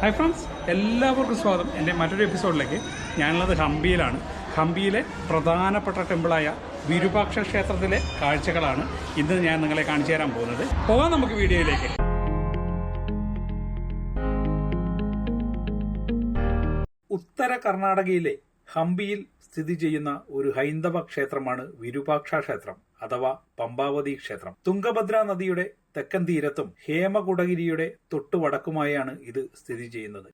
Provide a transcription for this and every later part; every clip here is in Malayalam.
ഹായ് ഫ്രണ്ട്സ്, എല്ലാവർക്കും സ്വാഗതം. എൻ്റെ മറ്റൊരു എപ്പിസോഡിലേക്ക്. ഞാനുള്ളത് ഹംപിയിലാണ്. ഹംപിയിലെ പ്രധാനപ്പെട്ട ടെമ്പിളായ വിരൂപാക്ഷ ക്ഷേത്രത്തിലെ കാഴ്ചകളാണ് ഇന്ന് ഞാൻ നിങ്ങളെ കാണിച്ചു തരാൻ പോകുന്നത്. പോകാം നമുക്ക് വീഡിയോയിലേക്ക്. ഉത്തര കർണാടകയിലെ ഹംപിയിൽ സ്ഥിതി ചെയ്യുന്ന ഒരു ഹൈന്ദവ ക്ഷേത്രമാണ് വിരൂപാക്ഷ ക്ഷേത്രം അഥവാ പമ്പാവതി ക്ഷേത്രം. തുംഗഭദ്ര നദിയുടെ തെക്കൻ തീരത്തും ഹേമകുടഗിരിയുടെ തൊട്ടുവടക്കുമായാണ് ഇത് സ്ഥിതി ചെയ്യുന്നത്.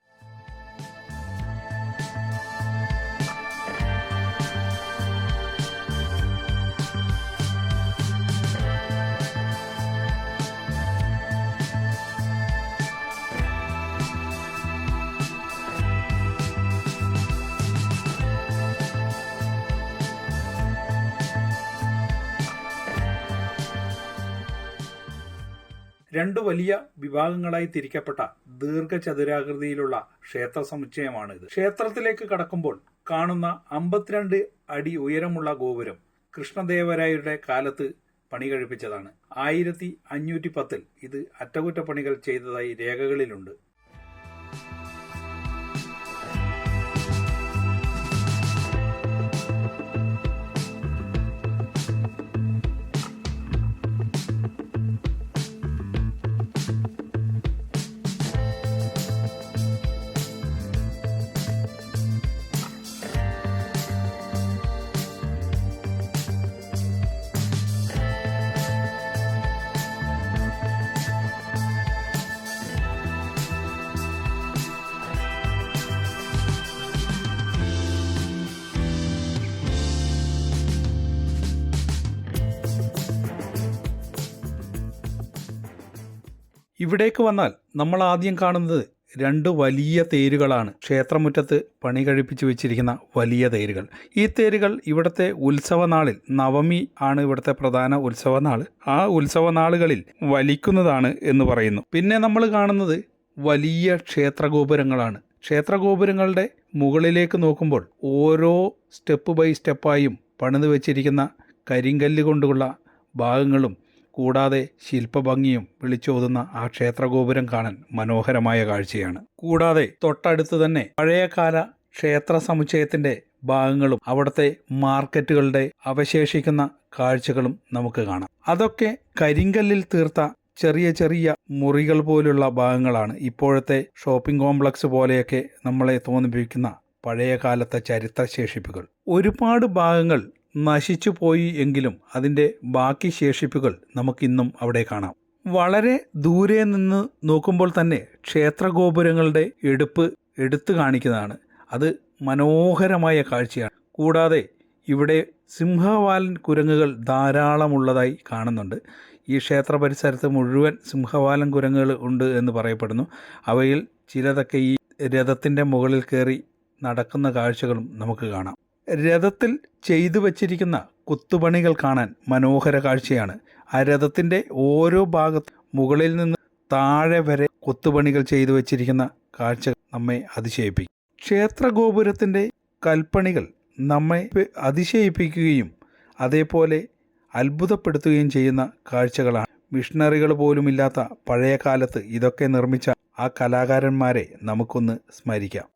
രണ്ടു വലിയ വിഭാഗങ്ങളായി തിരിക്കപ്പെട്ട ദീർഘചതുരാകൃതിയിലുള്ള ക്ഷേത്ര സമുച്ചയമാണിത്. ക്ഷേത്രത്തിലേക്ക് കടക്കുമ്പോൾ കാണുന്ന 52 അടി ഉയരമുള്ള ഗോപുരം കൃഷ്ണദേവരായരുടെ കാലത്ത് പണി കഴിപ്പിച്ചതാണ്. 1510 ഇത് അറ്റകുറ്റപ്പണികൾ ചെയ്തതായി രേഖകളിലുണ്ട്. ഇവിടേക്ക് വന്നാൽ നമ്മൾ ആദ്യം കാണുന്നത് 2 വലിയ തേരുകളാണ്. ക്ഷേത്രമുറ്റത്ത് പണി കഴിപ്പിച്ചു വെച്ചിരിക്കുന്ന വലിയ തേരുകൾ. ഈ തേരുകൾ ഇവിടുത്തെ ഉത്സവനാളിൽ, നവമി ആണ് ഇവിടുത്തെ പ്രധാന ഉത്സവനാൾ, ആ ഉത്സവനാളുകളിൽ വലിക്കുന്നതാണ് എന്ന് പറയുന്നു. പിന്നെ നമ്മൾ കാണുന്നത് വലിയ ക്ഷേത്രഗോപുരങ്ങളാണ്. ക്ഷേത്രഗോപുരങ്ങളുടെ മുകളിലേക്ക് നോക്കുമ്പോൾ ഓരോ സ്റ്റെപ്പ് ബൈ സ്റ്റെപ്പായും പണിത് വെച്ചിരിക്കുന്ന കരിങ്കല്ല് കൊണ്ടുള്ള ഭാഗങ്ങളും കൂടാതെ ശില്പഭംഗിയും വിളിച്ചോതുന്ന ആ ക്ഷേത്രഗോപുരം കാണാൻ മനോഹരമായ കാഴ്ചയാണ്. കൂടാതെ തൊട്ടടുത്ത് തന്നെ പഴയകാല ക്ഷേത്ര സമുച്ചയത്തിന്റെ ഭാഗങ്ങളും അവിടുത്തെ മാർക്കറ്റുകളുടെ അവശേഷിക്കുന്ന കാഴ്ചകളും നമുക്ക് കാണാം. അതൊക്കെ കരിങ്കല്ലിൽ തീർത്ത ചെറിയ ചെറിയ മുറികൾ പോലുള്ള ഭാഗങ്ങളാണ്. ഇപ്പോഴത്തെ ഷോപ്പിംഗ് കോംപ്ലക്സ് പോലെയൊക്കെ നമ്മളെ തോന്നിപ്പിക്കുന്ന പഴയ കാലത്തെ ചരിത്രശേഷിപ്പുകൾ. ഒരുപാട് ഭാഗങ്ങൾ നശിച്ചു പോയി എങ്കിലും അതിൻ്റെ ബാക്കി ശേഷിപ്പുകൾ നമുക്കിന്നും അവിടെ കാണാം. വളരെ ദൂരെ നിന്ന് നോക്കുമ്പോൾ തന്നെ ക്ഷേത്രഗോപുരങ്ങളുടെ എടുത്തു കാണിക്കുന്നതാണ്. അത് മനോഹരമായ കാഴ്ചയാണ്. കൂടാതെ ഇവിടെ സിംഹവാലൻ കുരങ്ങുകൾ ധാരാളമുള്ളതായി കാണുന്നുണ്ട്. ഈ ക്ഷേത്ര പരിസരത്ത് മുഴുവൻ സിംഹവാലൻ കുരങ്ങുകൾ ഉണ്ട് എന്ന് പറയപ്പെടുന്നു. അവയിൽ ചിലതൊക്കെ ഈ രഥത്തിൻ്റെ മുകളിൽ കയറി നടക്കുന്ന കാഴ്ചകളും നമുക്ക് കാണാം. രഥത്തിൽ ചെയ്തു വച്ചിരിക്കുന്ന കൊത്തുപണികൾ കാണാൻ മനോഹര കാഴ്ചയാണ്. ആ രഥത്തിൻ്റെ ഓരോ ഭാഗത്തും മുകളിൽ നിന്ന് താഴെ വരെ കൊത്തുപണികൾ ചെയ്തു വച്ചിരിക്കുന്ന കാഴ്ച നമ്മെ അതിശയിപ്പിക്കും. ക്ഷേത്രഗോപുരത്തിൻ്റെ കൽപ്പണികൾ നമ്മെ അതിശയിപ്പിക്കുകയും അതേപോലെ അത്ഭുതപ്പെടുത്തുകയും ചെയ്യുന്ന കാഴ്ചകളാണ്. മിഷണറികൾ പോലുമില്ലാത്ത പഴയ കാലത്ത് ഇതൊക്കെ നിർമ്മിച്ച ആ കലാകാരന്മാരെ നമുക്കൊന്ന് സ്മരിക്കാം.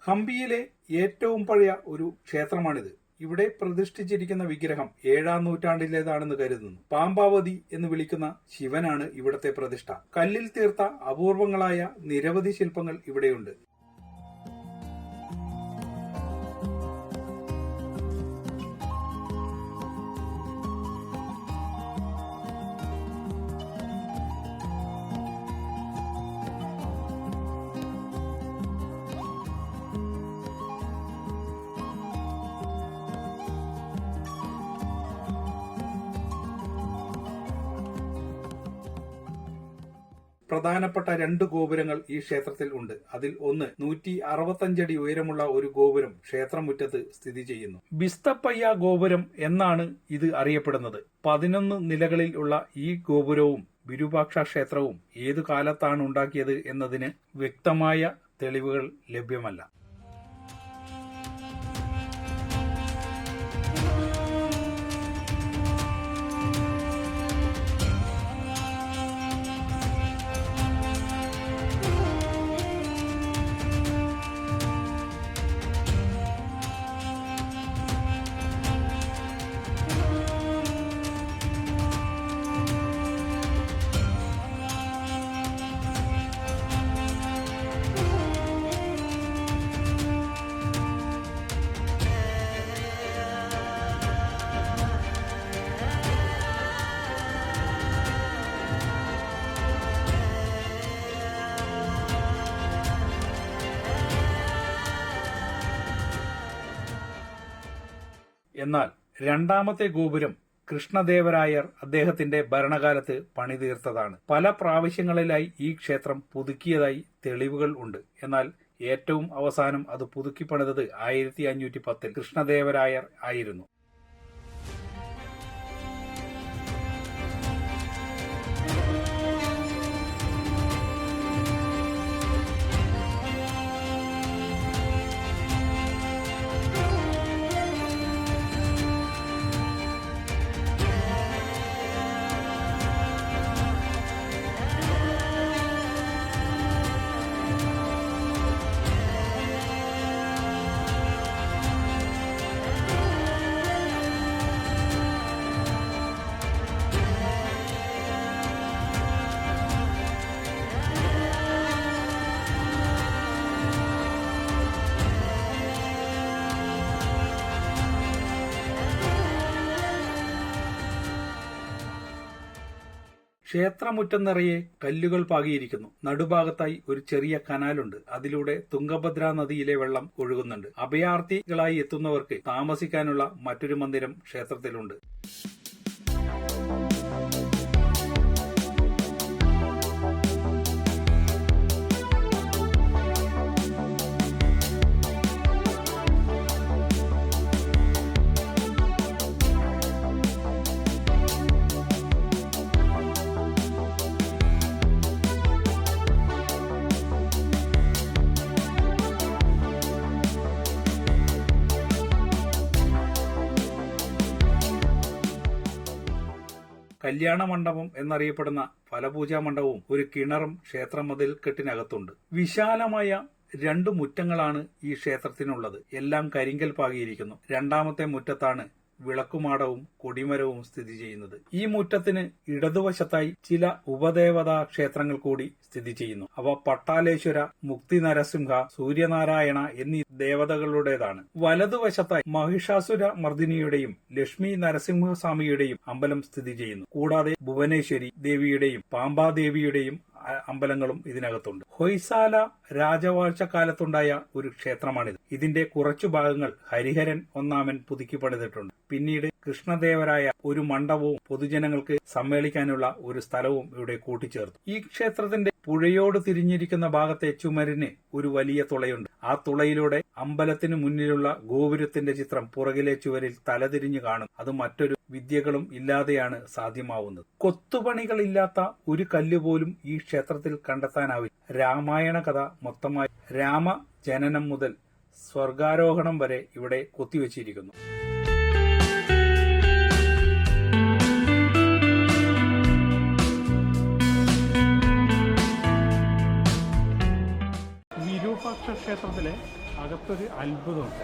ഹംപിയിലെ ഏറ്റവും പഴയ ഒരു ക്ഷേത്രമാണിത്. ഇവിടെ പ്രതിഷ്ഠിച്ചിരിക്കുന്ന വിഗ്രഹം 7-ാം നൂറ്റാണ്ടിലേതാണെന്ന് കരുതുന്നു. പാമ്പാവതി എന്ന് വിളിക്കുന്ന ശിവനാണ് ഇവിടത്തെ പ്രതിഷ്ഠ. കല്ലിൽ തീർത്ത അപൂർവങ്ങളായ നിരവധി ശില്പങ്ങൾ ഇവിടെയുണ്ട്. പ്രധാനപ്പെട്ട 2 ഗോപുരങ്ങൾ ഈ ക്ഷേത്രത്തിൽ ഉണ്ട്. അതിൽ ഒന്ന് 165 അടി ഉയരമുള്ള ഒരു ഗോപുരം ക്ഷേത്രമുറ്റത്ത് സ്ഥിതി ചെയ്യുന്നു. ബിസ്തപ്പയ്യ ഗോപുരം എന്നാണ് ഇത് അറിയപ്പെടുന്നത്. 11 നിലകളിൽ ഉള്ള ഈ ഗോപുരവും വിരൂപാക്ഷ ക്ഷേത്രവും ഏതു കാലത്താണ് ഉണ്ടാക്കിയത് എന്നതിന് വ്യക്തമായ തെളിവുകൾ ലഭ്യമല്ല. എന്നാൽ രണ്ടാമത്തെ ഗോപുരം കൃഷ്ണദേവരായർ അദ്ദേഹത്തിന്റെ ഭരണകാലത്ത് പണിതീർത്തതാണ്. പല പ്രാവശ്യങ്ങളിലായി ഈ ക്ഷേത്രം പുതുക്കിയതായി തെളിവുകൾ ഉണ്ട്. എന്നാൽ ഏറ്റവും അവസാനം അത് പുതുക്കി പണിതത് 1510 കൃഷ്ണദേവരായർ ആയിരുന്നു. ക്ഷേത്രമുറ്റം നിറയെ കല്ലുകൾ പാകിയിരിക്കുന്നു. നടുഭാഗത്തായി ഒരു ചെറിയ കനാലുണ്ട്. അതിലൂടെ തുംഗഭദ്ര നദിയിലെ വെള്ളം ഒഴുകുന്നുണ്ട്. അഭയാർത്ഥികളായി എത്തുന്നവർക്ക് താമസിക്കാനുള്ള മറ്റൊരു മന്ദിരം ക്ഷേത്രത്തിലുണ്ട്. കല്യാണ മണ്ഡപം എന്നറിയപ്പെടുന്ന ഫലപൂജാ മണ്ഡപവും ഒരു കിണറും ക്ഷേത്രമതിൽക്കെട്ടിനകത്തുണ്ട്. വിശാലമായ 2 മുറ്റങ്ങളാണ് ഈ ക്ഷേത്രത്തിനുള്ളത്. എല്ലാം കരിങ്കൽ പാകിയിരിക്കുന്നു. രണ്ടാമത്തെ മുറ്റത്താണ് വിളക്കുമാടവും കൊടിമരവും സ്ഥിതി ചെയ്യുന്നത്. ഈ മുറ്റത്തിന് ഇടതുവശത്തായി ചില ഉപദേവതാ ക്ഷേത്രങ്ങൾ കൂടി സ്ഥിതി ചെയ്യുന്നു. അവ പട്ടാലേശ്വര, മുക്തി നരസിംഹ, സൂര്യനാരായണ എന്നീ ദേവതകളുടേതാണ്. വലതുവശത്തായി മഹിഷാസുര മർദിനിയുടെയും ലക്ഷ്മി നരസിംഹസ്വാമിയുടെയും അമ്പലം സ്ഥിതി ചെയ്യുന്നു. കൂടാതെ ഭുവനേശ്വരി ദേവിയുടെയും പാമ്പാദേവിയുടെയും അമ്പലങ്ങളും ഇതിനകത്തുണ്ട്. ഹൊയ്സാല രാജവാഴ്ചക്കാലത്തുണ്ടായ ഒരു ക്ഷേത്രമാണിത്. ഇതിന്റെ കുറച്ചു ഭാഗങ്ങൾ ഹരിഹരൻ ഒന്നാമൻ പുതുക്കി പണിതിട്ടുണ്ട്. പിന്നീട് കൃഷ്ണദേവരായ ഒരു മണ്ഡപവും പൊതുജനങ്ങൾക്ക് സമ്മേളിക്കാനുള്ള ഒരു സ്ഥലവും ഇവിടെ കൂട്ടിച്ചേർത്തു. ഈ ക്ഷേത്രത്തിന്റെ പുഴയോട് തിരിഞ്ഞിരിക്കുന്ന ഭാഗത്തെ ചുമരിന് ഒരു വലിയ തുളയുണ്ട്. ആ തുളയിലൂടെ അമ്പലത്തിനു മുന്നിലുള്ള ഗോപുരത്തിന്റെ ചിത്രം പുറകിലെ ചുവരിൽ തലതിരിഞ്ഞു കാണും. അത് മറ്റൊരു വിദ്യകളും ഇല്ലാതെയാണ് സാധ്യമാവുന്നത്. കൊത്തുപണികളില്ലാത്ത ഒരു കല്ല് പോലും ഈ ക്ഷേത്രത്തിൽ കണ്ടെത്താനാവില്ല. രാമായണ കഥ മൊത്തമായി രാമജനനം മുതൽ സ്വർഗാരോഹണം വരെ ഇവിടെ കൊത്തിവെച്ചിരിക്കുന്നു. വിരൂപാക്ഷ ക്ഷേത്രത്തിലെ അകത്തൊരു അത്ഭുതമുണ്ട്.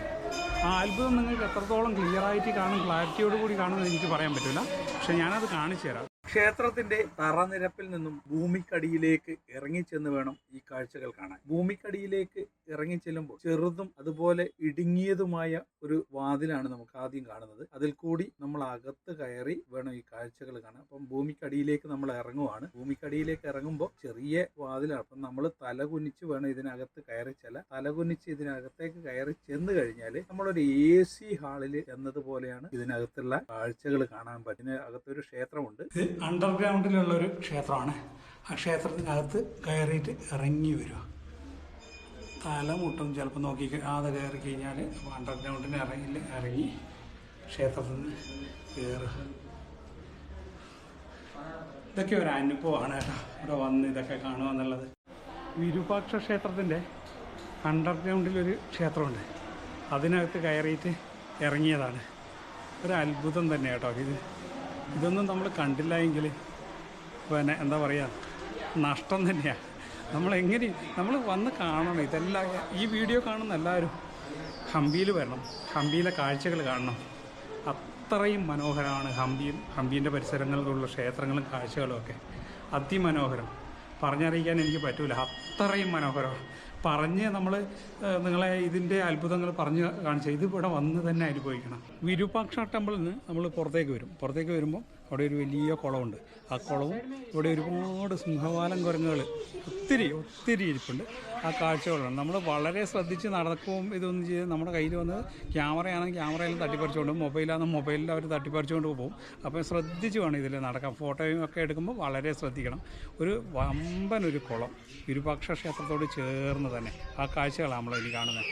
ആ അത്ഭുതം നിങ്ങൾക്ക് എത്രത്തോളം ക്ലിയറായിട്ട് കാണും, ക്ലാരിറ്റിയോട് കൂടി കാണുമെന്ന് എനിക്ക് പറയാൻ പറ്റില്ല. പക്ഷെ ഞാനത് കാണിച്ചു തരാം. ക്ഷേത്രത്തിന്റെ തറനിരപ്പിൽ നിന്നും ഭൂമിക്കടിയിലേക്ക് ഇറങ്ങിച്ചെന്ന് വേണം ഈ കാഴ്ചകൾ കാണാൻ. ഭൂമിക്കടിയിലേക്ക് ഇറങ്ങിച്ചെല്ലുമ്പോൾ ചെറുതും അതുപോലെ ഇടുങ്ങിയതുമായ ഒരു വാതിലാണ് നമുക്ക് ആദ്യം കാണുന്നത്. അതിൽ കൂടി നമ്മൾ അകത്ത് കയറി വേണം ഈ കാഴ്ചകൾ കാണാൻ. അപ്പം ഭൂമിക്കടിയിലേക്ക് നമ്മൾ ഇറങ്ങുവാണ്. ഭൂമിക്കടിയിലേക്ക് ഇറങ്ങുമ്പോൾ ചെറിയ വാതിലാണ്. അപ്പം നമ്മൾ തല കുനിച്ച് വേണം ഇതിനകത്ത് കയറി ചെല്ലാൻ. തല കുനിച്ച് ഇതിനകത്ത് അകത്തേക്ക് കയറി ചെന്ന് കഴിഞ്ഞാൽ നമ്മളൊരു AC ഹാളിൽ എന്നതുപോലെയാണ് ഇതിനകത്തുള്ള കാഴ്ചകൾ കാണാൻ പറ്റും. ഇതിനകത്തൊരു ക്ഷേത്രമുണ്ട്. ഇത് അണ്ടർഗ്രൗണ്ടിലുള്ള ഒരു ക്ഷേത്രമാണ്. ആ ക്ഷേത്രത്തിനകത്ത് കയറിയിട്ട് ഇറങ്ങി വരിക. തലമുട്ടും ചിലപ്പോൾ നോക്കി അത് കയറി കഴിഞ്ഞാൽ അണ്ടർഗ്രൗണ്ടിന് ഇറങ്ങി ക്ഷേത്രത്തിൽ നിന്ന് കയറുക. ഇതൊക്കെ ഒരു അനുഭവമാണ് കേട്ടോ, ഇവിടെ വന്ന് ഇതൊക്കെ കാണുക എന്നുള്ളത്. വിരൂപാക്ഷ ക്ഷേത്രത്തിൻ്റെ അണ്ടർഗ്രൗണ്ടിലൊരു ക്ഷേത്രമുണ്ട്, അതിനകത്ത് കയറിയിട്ട് ഇറങ്ങിയതാണ്. ഒരു അത്ഭുതം തന്നെ കേട്ടോ ഇതൊന്നും നമ്മൾ കണ്ടില്ല എങ്കിൽ പിന്നെ എന്താ പറയുക, നഷ്ടം തന്നെയാണ്. നമ്മൾ വന്ന് കാണണം. ഇതെല്ലാം ഈ വീഡിയോ കാണുന്ന എല്ലാവരും ഹംപിയിൽ വരണം, ഹംപിയിലെ കാഴ്ചകൾ കാണണം. അത്രയും മനോഹരമാണ് ഹംപീൻ്റെ പരിസരങ്ങളിലുള്ള ക്ഷേത്രങ്ങളും കാഴ്ചകളും ഒക്കെ അതിമനോഹരം. പറഞ്ഞറിയിക്കാൻ എനിക്ക് പറ്റൂല, അത്രയും മനോഹരമാണ്. നമ്മൾ നിങ്ങളെ ഇതിൻ്റെ അത്ഭുതങ്ങൾ പറഞ്ഞ് കാണിച്ചാൽ ഇത് ഇവിടെ വന്ന് തന്നെ അനുഭവിക്കണം. വിരൂപാക്ഷ ടെമ്പിളിൽ നിന്ന് നമ്മൾ പുറത്തേക്ക് വരുമ്പോൾ അവിടെ ഒരു വലിയ കുളമുണ്ട്. ആ കുളവും ഇവിടെ ഒരുപാട് സിംഹവാലൻ കുരങ്ങുകൾ ഒത്തിരി ഇരിപ്പുണ്ട്. ആ കാഴ്ചകളാണ്. നമ്മൾ വളരെ ശ്രദ്ധിച്ച് നടക്കുകയും ഇതൊന്നും ചെയ്ത് നമ്മുടെ കയ്യിൽ വന്ന് ക്യാമറയാണെങ്കിൽ ക്യാമറയിൽ തട്ടിപ്പറിച്ചുകൊണ്ട് മൊബൈലാണെങ്കിൽ മൊബൈലിൽ അവർ തട്ടിപ്പറിച്ചുകൊണ്ട് പോകും. അപ്പോൾ ശ്രദ്ധിച്ച് വേണം ഇതിൽ നടക്കാം. ഫോട്ടോയും ഒക്കെ എടുക്കുമ്പോൾ വളരെ ശ്രദ്ധിക്കണം. ഒരു വമ്പനൊരു കുളം വിരൂപാക്ഷ ക്ഷേത്രത്തോട് ചേർന്ന് തന്നെ ആ കാഴ്ചകളാണ് നമ്മളിനി കാണുന്നത്.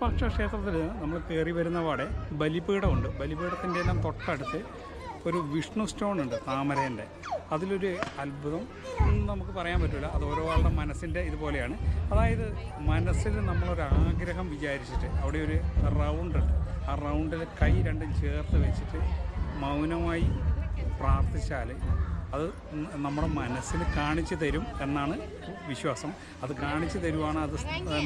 വിരൂപാക്ഷ ക്ഷേത്രത്തിൽ നമ്മൾ കയറി വരുന്ന പാടെ ബലിപീഠമുണ്ട്. ബലിപീഠത്തിൻ്റെ എല്ലാം തൊട്ടടുത്ത് ഒരു വിഷ്ണു സ്റ്റോൺ ഉണ്ട്, താമരേൻ്റെ. അതിലൊരു അത്ഭുതം നമുക്ക് പറയാൻ പറ്റില്ല. അത് ഓരോ ആളുടെ മനസ്സിൻ്റെ ഇതുപോലെയാണ്. അതായത് മനസ്സിൽ നമ്മളൊരാഗ്രഹം വിചാരിച്ചിട്ട് അവിടെ ഒരു റൗണ്ട് ഉണ്ട്. ആ റൗണ്ടിൽ കൈ രണ്ടും ചേർത്ത് വെച്ചിട്ട് മൗനമായി പ്രാർത്ഥിച്ചാൽ അത് നമ്മുടെ മനസ്സിൽ കാണിച്ചു തരും എന്നാണ് വിശ്വാസം. അത് കാണിച്ചു തരുവാണ്, അത്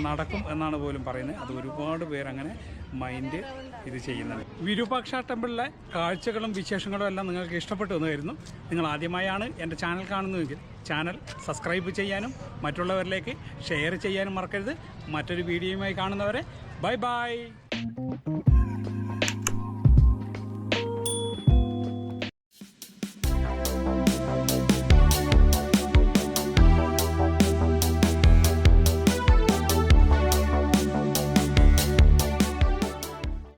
നടക്കും എന്നാണ് പോലും പറയുന്നത്. അത് ഒരുപാട് പേരങ്ങനെ മൈൻഡ് ഇത് ചെയ്യുന്നുണ്ട്. വിരൂപാക്ഷ ടെമ്പിളിലെ കാഴ്ചകളും വിശേഷങ്ങളും എല്ലാം നിങ്ങൾക്ക് ഇഷ്ടപ്പെട്ടു എന്നായിരുന്നു. നിങ്ങൾ ആദ്യമായാണ് എൻ്റെ ചാനൽ കാണുന്നതെങ്കിൽ ചാനൽ സബ്സ്ക്രൈബ് ചെയ്യാനും മറ്റുള്ളവരിലേക്ക് ഷെയർ ചെയ്യാനും മറക്കരുത്. മറ്റൊരു വീഡിയോയുമായി കാണുന്നവരെ ബൈ ബൈ.